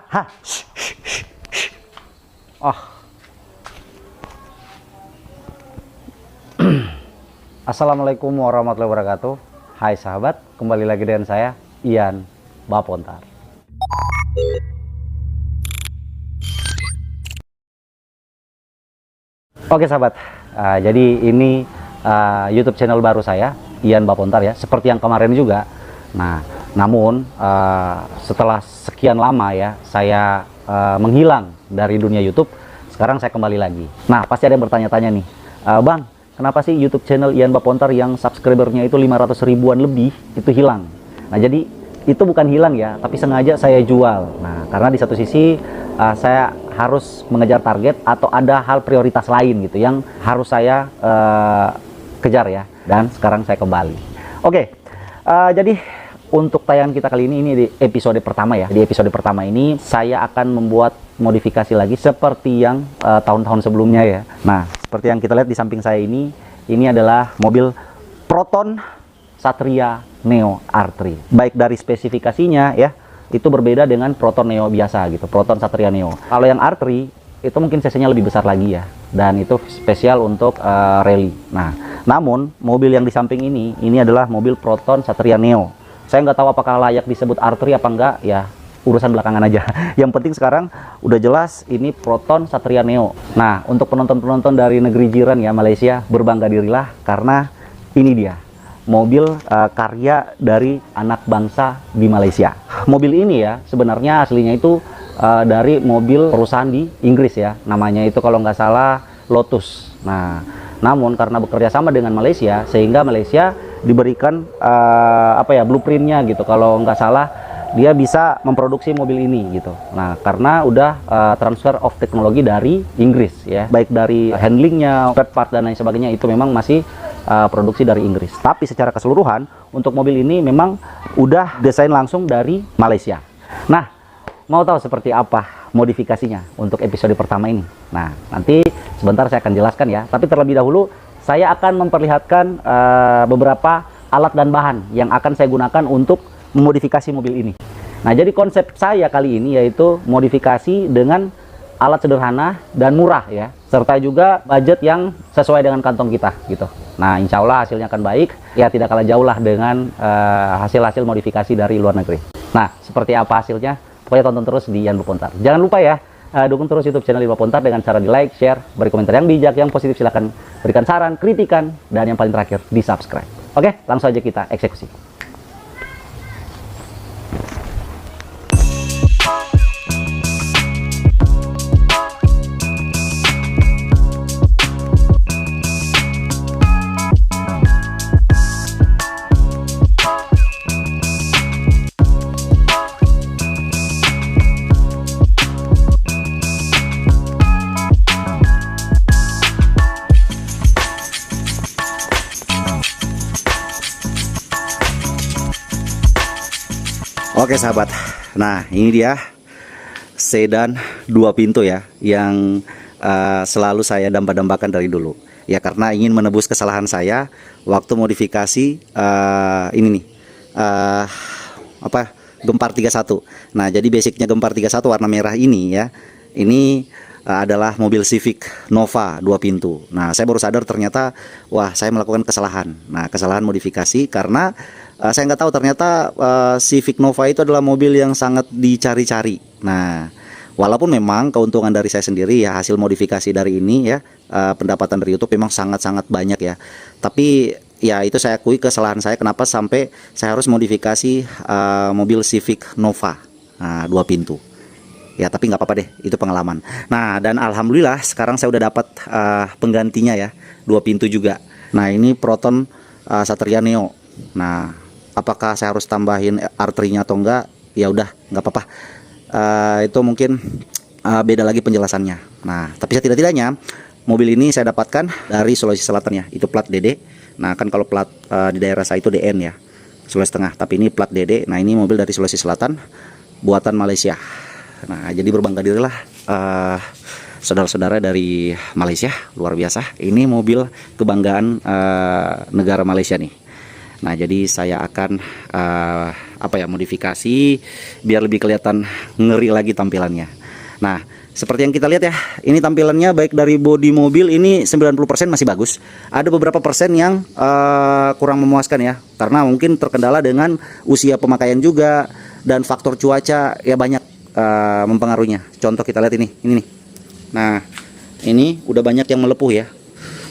ha. Shh, shh, shh, shh. Oh. Assalamualaikum warahmatullahi wabarakatuh. Hai sahabat, kembali lagi dengan saya Ian Bapontar. Oke sahabat, jadi ini YouTube channel baru saya, Ian Bapontar ya, seperti yang kemarin juga. Nah, namun setelah sekian lama ya, saya menghilang dari dunia YouTube. Sekarang saya kembali lagi. Nah, pasti ada yang bertanya-tanya nih, Bang, kenapa sih YouTube channel Ian Bapontar yang subscribernya itu 500 ribuan lebih itu hilang? Nah, jadi itu bukan hilang ya, tapi sengaja saya jual. Nah, karena di satu sisi saya harus mengejar target atau ada hal prioritas lain gitu yang harus saya kejar ya. Dan sekarang saya kembali. Oke, jadi untuk tayangan kita kali ini di episode pertama ya. Di episode pertama ini saya akan membuat modifikasi lagi seperti yang tahun-tahun sebelumnya ya. Nah, seperti yang kita lihat di samping saya ini adalah mobil Proton Satria Neo R3. Baik dari spesifikasinya ya, itu berbeda dengan Proton Neo biasa gitu, Proton Satria Neo. Kalau yang R3 itu mungkin cc-nya lebih besar lagi ya, dan itu spesial untuk rally. Nah, namun mobil yang di samping ini adalah mobil Proton Satria Neo. Saya nggak tahu apakah layak disebut R3 apa enggak ya, urusan belakangan aja. Yang penting sekarang udah jelas ini Proton Satria Neo. Nah, untuk penonton-penonton dari negeri jiran ya, Malaysia, berbangga dirilah karena ini dia mobil karya dari anak bangsa di Malaysia. Mobil ini ya sebenarnya aslinya itu dari mobil perusahaan di Inggris ya, namanya itu kalau nggak salah Lotus. Nah, namun karena bekerja sama dengan Malaysia sehingga Malaysia diberikan blueprintnya gitu, kalau nggak salah dia bisa memproduksi mobil ini gitu. Nah, karena udah transfer of teknologi dari Inggris ya, baik dari handlingnya, third part dan lain sebagainya itu memang masih produksi dari Inggris. Tapi secara keseluruhan untuk mobil ini memang udah desain langsung dari Malaysia. Nah, mau tahu seperti apa modifikasinya untuk episode pertama ini? Nah, nanti sebentar saya akan jelaskan ya. Tapi terlebih dahulu saya akan memperlihatkan beberapa alat dan bahan yang akan saya gunakan untuk memodifikasi mobil ini. Nah, jadi konsep saya kali ini yaitu modifikasi dengan alat sederhana dan murah ya, serta juga budget yang sesuai dengan kantong kita gitu. Nah, insya Allah hasilnya akan baik ya, tidak kalah jauh lah dengan hasil-hasil modifikasi dari luar negeri. Nah, seperti apa hasilnya? Pokoknya tonton terus di Ian Bapontar. Jangan lupa ya, dukung terus YouTube channel Ian Bapontar dengan cara di like, share, beri komentar yang bijak, yang positif silahkan berikan saran, kritikan, dan yang paling terakhir di subscribe. Oke, langsung aja kita eksekusi. Oke sahabat, nah ini dia sedan 2 pintu ya, yang selalu saya dambakan dari dulu ya, karena ingin menebus kesalahan saya waktu modifikasi ini nih Gempar 31. Nah, jadi basicnya Gempar 31 warna merah ini ya, ini adalah mobil Civic Nova 2 pintu. Nah, saya baru sadar ternyata wah, saya melakukan kesalahan. Nah, kesalahan modifikasi karena saya nggak tahu ternyata Civic Nova itu adalah mobil yang sangat dicari-cari. Nah, walaupun memang keuntungan dari saya sendiri ya, hasil modifikasi dari ini ya, pendapatan dari YouTube memang sangat-sangat banyak ya. Tapi ya itu saya akui kesalahan saya, kenapa sampai saya harus modifikasi mobil Civic Nova 2 pintu. Ya, tapi nggak apa-apa deh, itu pengalaman. Nah, dan alhamdulillah sekarang saya udah dapat penggantinya ya, 2 pintu juga. Nah, ini Proton Satria Neo. Nah, apakah saya harus tambahin R3-nya atau enggak? Ya udah, nggak apa-apa. Itu mungkin beda lagi penjelasannya. Nah, tapi setidak-tidaknya mobil ini saya dapatkan dari Sulawesi Selatan ya. Itu plat DD. Nah, kan kalau plat di daerah saya itu DN ya, Sulawesi Tengah. Tapi ini plat DD. Nah, ini mobil dari Sulawesi Selatan, buatan Malaysia. Nah, jadi berbangga dirilah saudara-saudara dari Malaysia, luar biasa. Ini mobil kebanggaan negara Malaysia nih. Nah, jadi saya akan apa ya, modifikasi biar lebih kelihatan ngeri lagi tampilannya. Nah, seperti yang kita lihat ya, ini tampilannya baik dari bodi mobil ini 90% masih bagus. Ada beberapa persen yang kurang memuaskan ya, karena mungkin terkendala dengan usia pemakaian juga dan faktor cuaca ya, banyak mempengaruhinya. Contoh kita lihat ini nih. Nah, ini udah banyak yang melepuh ya.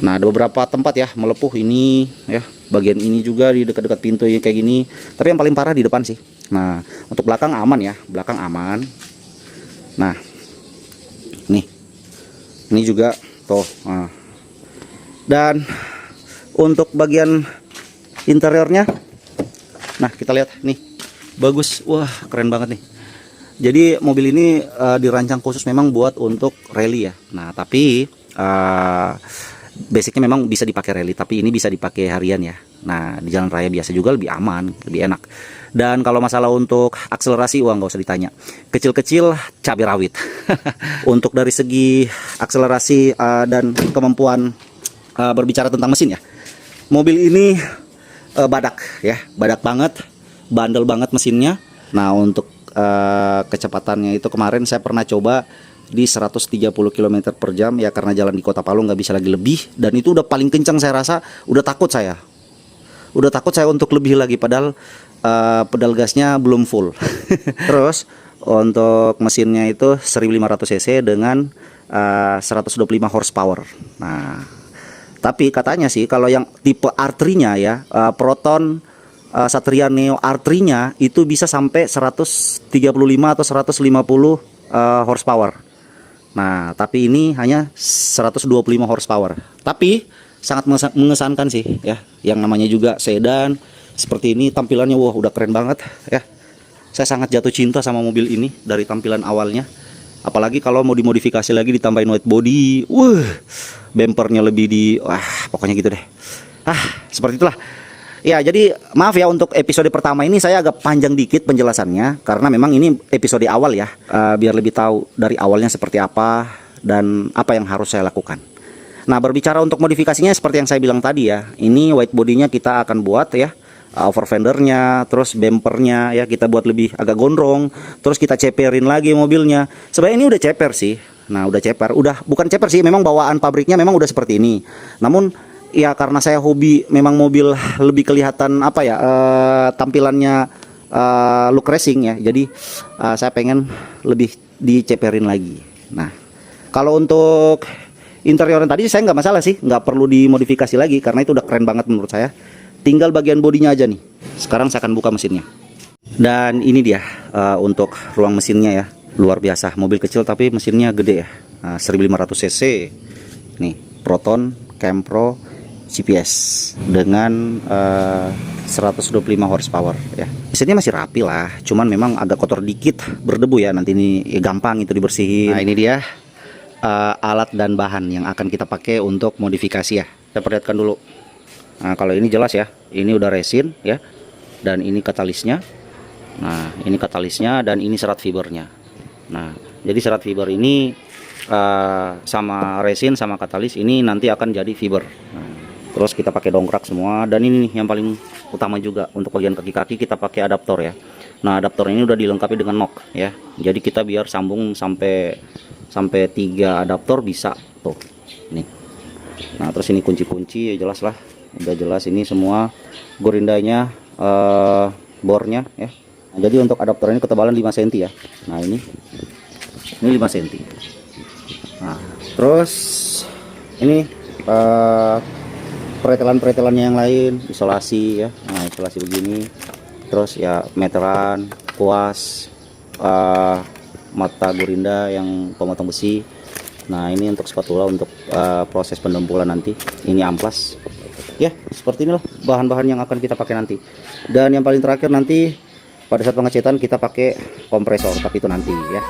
Nah, ada beberapa tempat ya melepuh ini ya. Bagian ini juga di dekat-dekat pintu ya, kayak gini. Tapi yang paling parah di depan sih. Nah, untuk belakang aman ya, belakang aman. Nah, nih, ini juga tuh. Nah. Dan untuk bagian interiornya, nah kita lihat nih, bagus, wah keren banget nih. Jadi mobil ini dirancang khusus memang buat untuk rally ya. Nah, tapi basicnya memang bisa dipakai rally, tapi ini bisa dipakai harian ya. Nah, di jalan raya biasa juga lebih aman, lebih enak. Dan kalau masalah untuk akselerasi, wah nggak usah ditanya, kecil-kecil cabai rawit. Untuk dari segi akselerasi dan kemampuan berbicara tentang mesin ya, mobil ini badak ya, badak banget, bandel banget mesinnya. Nah, untuk kecepatannya itu kemarin saya pernah coba di 130 km per jam ya, karena jalan di Kota Palu nggak bisa lagi lebih, dan itu udah paling kencang saya rasa. Udah takut saya untuk lebih lagi, padahal pedal gasnya belum full. Terus untuk mesinnya itu 1500 cc dengan 125 horsepower. Nah, tapi katanya sih kalau yang tipe R3-nya ya, Proton Satria Neo R3-nya itu bisa sampai 135 atau 150 horsepower. Nah, tapi ini hanya 125 horsepower. Tapi sangat mengesankan sih ya. Yang namanya juga sedan seperti ini, tampilannya wah udah keren banget ya. Saya sangat jatuh cinta sama mobil ini dari tampilan awalnya. Apalagi kalau mau dimodifikasi lagi, ditambahin white body, bumpernya lebih pokoknya gitu deh. Seperti itulah. Ya, jadi maaf ya untuk episode pertama ini saya agak panjang dikit penjelasannya, karena memang ini episode awal ya, biar lebih tahu dari awalnya seperti apa dan apa yang harus saya lakukan. Nah, berbicara untuk modifikasinya seperti yang saya bilang tadi ya, ini white bodinya kita akan buat ya, over fendernya, terus bumpernya ya kita buat lebih agak gondrong, terus kita ceperin lagi mobilnya. Sebenarnya ini udah ceper sih. Nah, udah ceper, udah bukan ceper sih, memang bawaan pabriknya memang udah seperti ini. Namun ya karena saya hobi memang mobil lebih kelihatan apa ya, tampilannya look racing ya. Jadi saya pengen lebih diceperin lagi. Nah, kalau untuk interiornya tadi saya nggak masalah sih, nggak perlu dimodifikasi lagi karena itu udah keren banget menurut saya. Tinggal bagian bodinya aja nih. Sekarang saya akan buka mesinnya. Dan ini dia untuk ruang mesinnya ya, luar biasa. Mobil kecil tapi mesinnya gede ya, 1500 cc. Nih, Proton Campro CPS dengan 125 horsepower ya. Mesinnya masih rapi lah, cuman memang agak kotor dikit, berdebu ya, nanti ini ya, gampang itu dibersihin. Nah, ini dia alat dan bahan yang akan kita pakai untuk modifikasi ya. Kita perlihatkan dulu. Nah, kalau ini jelas ya, ini udah resin ya, dan ini katalisnya. Nah, ini katalisnya dan ini serat fibernya. Nah, jadi serat fiber ini sama resin sama katalis ini nanti akan jadi fiber. Nah, terus kita pakai dongkrak semua, dan ini nih yang paling utama juga untuk bagian kaki-kaki kita pakai adaptor ya. Nah, adaptor ini udah dilengkapi dengan nok ya. Jadi kita biar sambung sampai 3 adaptor bisa tuh. Nih. Nah, terus ini kunci-kunci ya jelas lah. Udah jelas ini semua gorindanya, bornya ya. Nah, jadi untuk adaptor ini ketebalan 5 cm ya. Nah, ini 5 cm. Nah, terus ini peretelan-peretelannya yang lain, isolasi ya. Nah, isolasi begini. Terus ya meteran, kuas, mata gorinda yang pemotong besi. Nah, ini untuk spatula untuk proses pendempulan nanti. Ini amplas. Ya, seperti inilah bahan-bahan yang akan kita pakai nanti. Dan yang paling terakhir nanti pada saat pengecetan kita pakai kompresor, tapi itu nanti ya.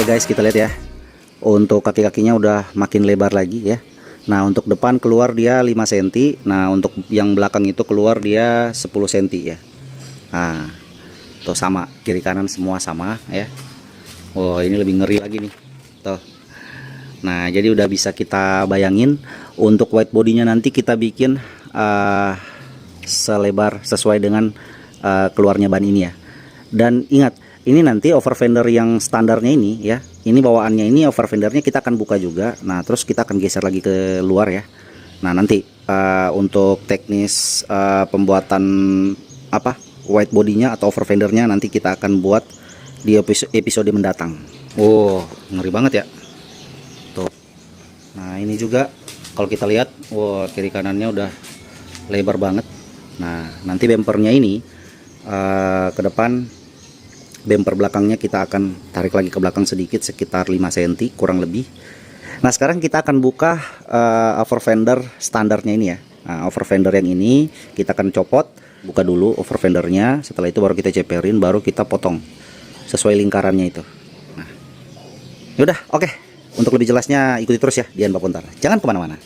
Oke guys, kita lihat ya. Untuk kaki-kakinya udah makin lebar lagi ya. Nah, untuk depan keluar dia 5 cm. Nah, untuk yang belakang itu keluar dia 10 cm ya. Nah, tuh sama, kiri kanan semua sama ya. Oh, ini lebih ngeri lagi nih. Tuh. Nah, jadi udah bisa kita bayangin untuk white bodinya nanti kita bikin selebar sesuai dengan keluarnya ban ini ya. Dan ingat, ini nanti over fender yang standarnya ini ya, ini bawaannya ini over fendernya kita akan buka juga. Nah, terus kita akan geser lagi ke luar ya. Nah, nanti untuk teknis pembuatan white bodinya atau over fendernya nanti kita akan buat di episode mendatang. Oh, ngeri banget ya. Tuh. Nah, ini juga kalau kita lihat, wah, kiri kanannya udah lebar banget. Nah, nanti bempernya ini ke depan, bumper belakangnya kita akan tarik lagi ke belakang sedikit, sekitar 5 cm kurang lebih. Nah, sekarang kita akan buka over fender standarnya ini ya. Nah, over fender yang ini kita akan copot, buka dulu over fendernya. Setelah itu baru kita ceperin, baru kita potong sesuai lingkarannya itu. Nah, yaudah, oke. Untuk lebih jelasnya ikuti terus ya Dian Bapontar. Jangan kemana-mana.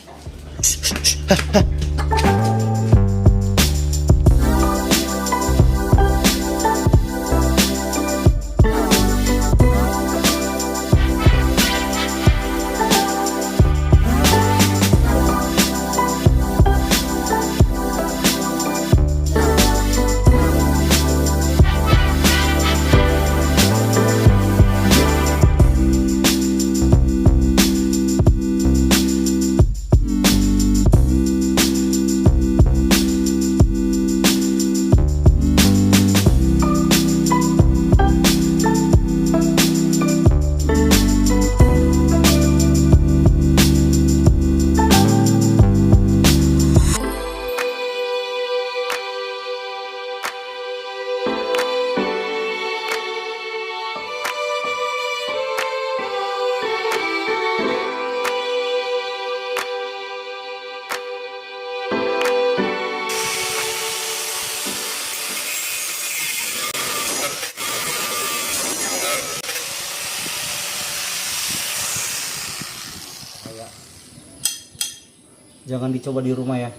Jangan dicoba di rumah ya.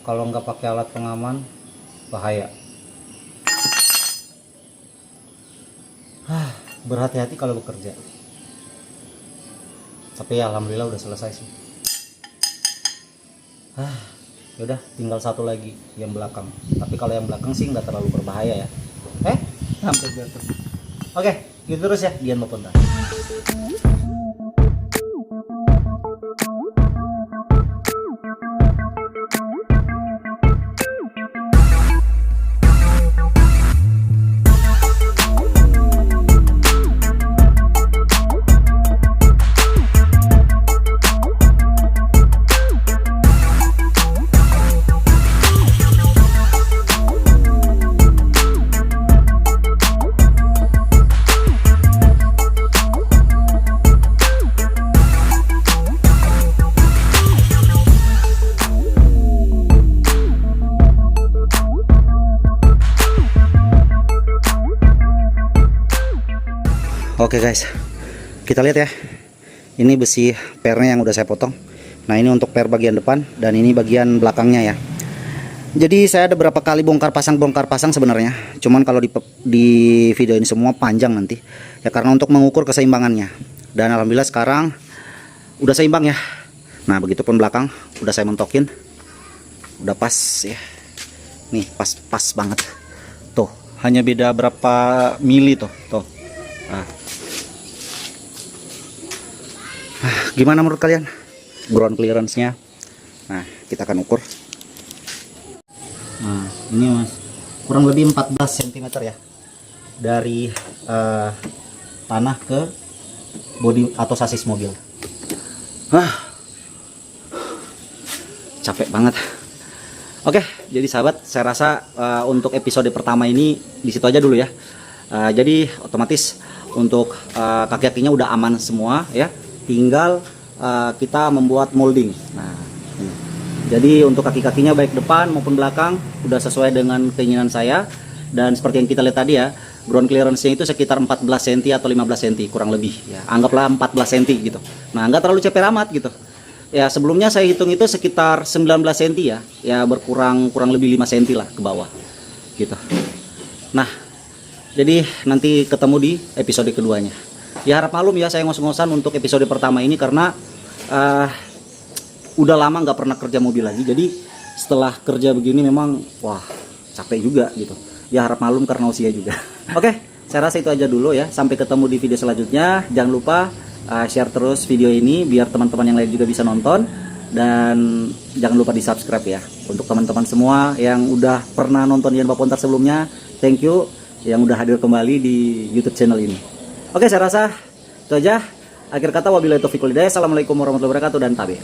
Kalau nggak pakai alat pengaman, bahaya. Berhati-hati kalau bekerja. Tapi ya, alhamdulillah udah selesai sih. Yaudah, tinggal satu lagi yang belakang. Tapi kalau yang belakang sih nggak terlalu berbahaya ya. Hampir jatuh. Oke, gitu terus ya Dian Bapontar. Oke guys, kita lihat ya. Ini besi pernya yang udah saya potong. Nah, ini untuk per bagian depan dan ini bagian belakangnya ya. Jadi saya ada berapa kali bongkar pasang sebenarnya. Cuman kalau di video ini semua panjang nanti ya, karena untuk mengukur keseimbangannya. Dan alhamdulillah sekarang udah seimbang ya. Nah, begitupun belakang udah saya mentokin, udah pas ya. Nih pas banget. Tuh, hanya beda berapa mili tuh. Gimana menurut kalian ground clearance-nya? Nah, kita akan ukur. Nah, ini mas, kurang lebih 14 cm ya, dari tanah ke bodi atau sasis mobil. Capek banget. Oke, jadi sahabat, saya rasa untuk episode pertama ini di situ aja dulu ya. Jadi otomatis untuk kaki-kakinya udah aman semua ya. Tinggal kita membuat molding. Nah, jadi untuk kaki-kakinya baik depan maupun belakang udah sesuai dengan keinginan saya. Dan seperti yang kita lihat tadi ya, ground clearance-nya itu sekitar 14 cm atau 15 cm kurang lebih ya. Anggaplah 14 cm gitu. Nah, nggak terlalu ceper amat gitu. Ya, sebelumnya saya hitung itu sekitar 19 cm ya. Ya berkurang kurang lebih 5 cm lah ke bawah. Gitu. Nah, jadi nanti ketemu di episode keduanya. Ya harap maklum ya saya ngos-ngosan untuk episode pertama ini karena udah lama nggak pernah kerja mobil lagi. Jadi setelah kerja begini memang wah capek juga gitu. Ya harap maklum karena usia juga. Oke, saya rasa itu aja dulu ya. Sampai ketemu di video selanjutnya. Jangan lupa share terus video ini biar teman-teman yang lain juga bisa nonton. Dan jangan lupa di subscribe ya. Untuk teman-teman semua yang udah pernah nonton Ian Bapontar sebelumnya, thank you yang udah hadir kembali di YouTube channel ini. Oke, saya rasa itu aja. Akhir kata wabillahi taufiq wal hidayah. Assalamualaikum warahmatullahi wabarakatuh dan tabe.